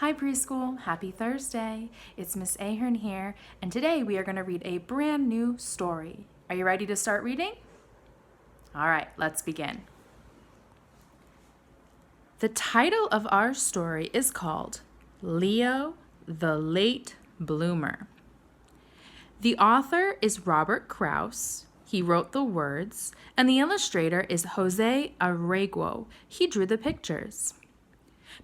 Hi preschool, happy Thursday. It's Miss Ahern here, and today we are going to read a brand new story. Are you ready to start reading? All right, let's begin. The title of our story is called Leo the Late Bloomer. The author is Robert Krause. He wrote the words, and the illustrator is Jose Arreguo. He drew the pictures.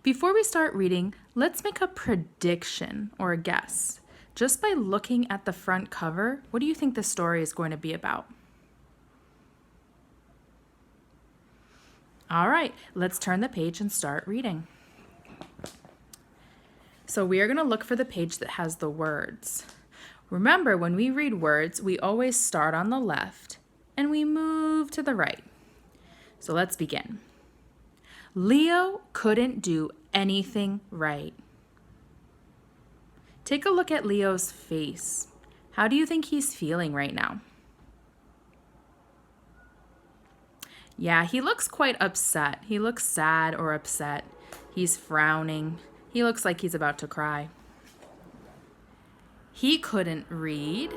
Before we start reading, let's make a prediction or a guess. Just by looking at the front cover, what do you think the story is going to be about? All right, let's turn the page and start reading. So we are going to look for the page that has the words. Remember, when we read words, we always start on the left and we move to the right. So let's begin. Leo couldn't do anything right. Take a look at Leo's face. How do you think he's feeling right now? Yeah, he looks quite upset. He looks sad or upset. He's frowning. He looks like he's about to cry. He couldn't read.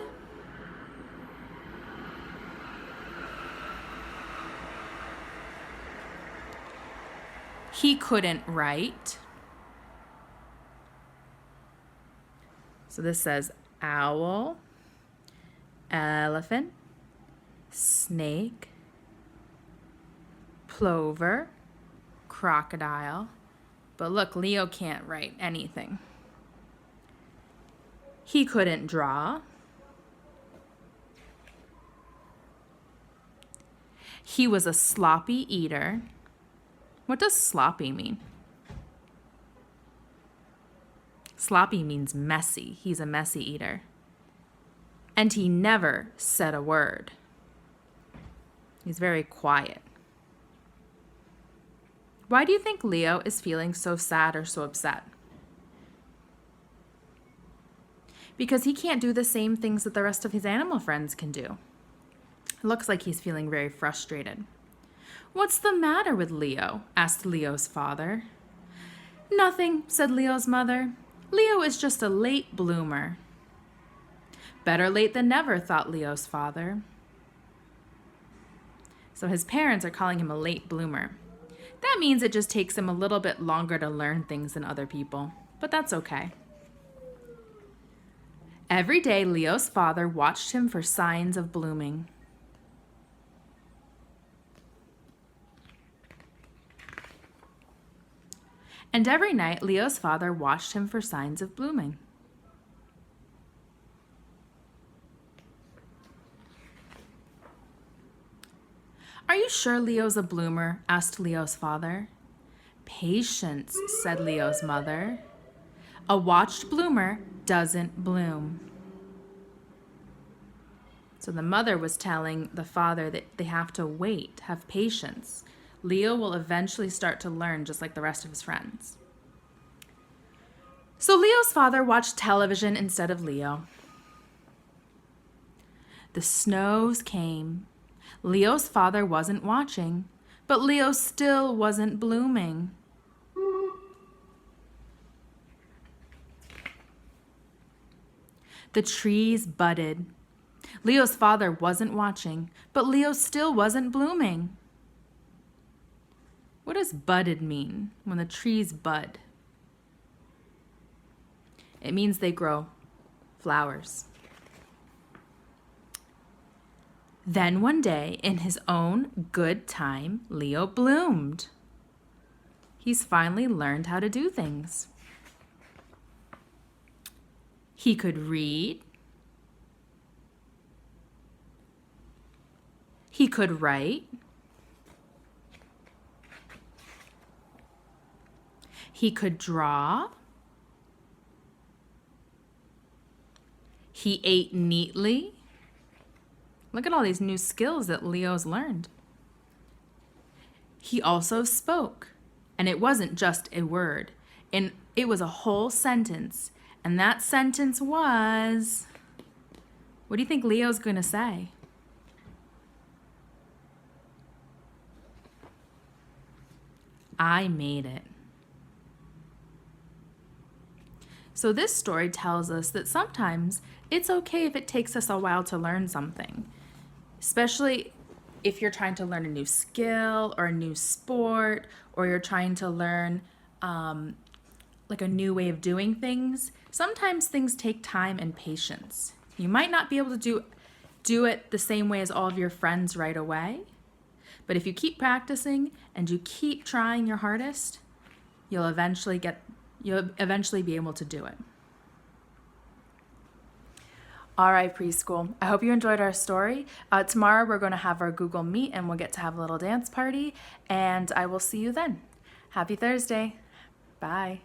He couldn't write. So this says owl, elephant, snake, plover, crocodile. But look, Leo can't write anything. He couldn't draw. He was a sloppy eater. What does sloppy mean? Sloppy means messy. He's a messy eater. And he never said a word. He's very quiet. Why do you think Leo is feeling so sad or so upset? Because he can't do the same things that the rest of his animal friends can do. It looks like he's feeling very frustrated. "What's the matter with Leo?" asked Leo's father. "Nothing," said Leo's mother. "Leo is just a late bloomer." Better late than never, thought Leo's father. So his parents are calling him a late bloomer. That means it just takes him a little bit longer to learn things than other people, but that's okay. Every day, Leo's father watched him for signs of blooming. And every night, Leo's father watched him for signs of blooming. "Are you sure Leo's a bloomer?" asked Leo's father. "Patience," said Leo's mother. "A watched bloomer doesn't bloom." So the mother was telling the father that they have to wait, have patience. Leo will eventually start to learn just like the rest of his friends. So Leo's father watched television instead of Leo. The snows came. Leo's father wasn't watching, but Leo still wasn't blooming. The trees budded. Leo's father wasn't watching, but Leo still wasn't blooming. What does budded mean when the trees bud? It means they grow flowers. Then one day, in his own good time, Leo bloomed. He's finally learned how to do things. He could read. He could write. He could draw. He ate neatly. Look at all these new skills that Leo's learned. He also spoke, and it wasn't just a word, and it was a whole sentence, and that sentence was, what do you think Leo's going to say? "I made it." So this story tells us that sometimes it's okay if it takes us a while to learn something, especially if you're trying to learn a new skill or a new sport, or you're trying to learn like a new way of doing things. Sometimes things take time and patience. You might not be able to do it the same way as all of your friends right away, but if you keep practicing and you keep trying your hardest, you'll eventually be able to do it. All right, preschool. I hope you enjoyed our story. Tomorrow we're going to have our Google Meet and we'll get to have a little dance party, and I will see you then. Happy Thursday. Bye.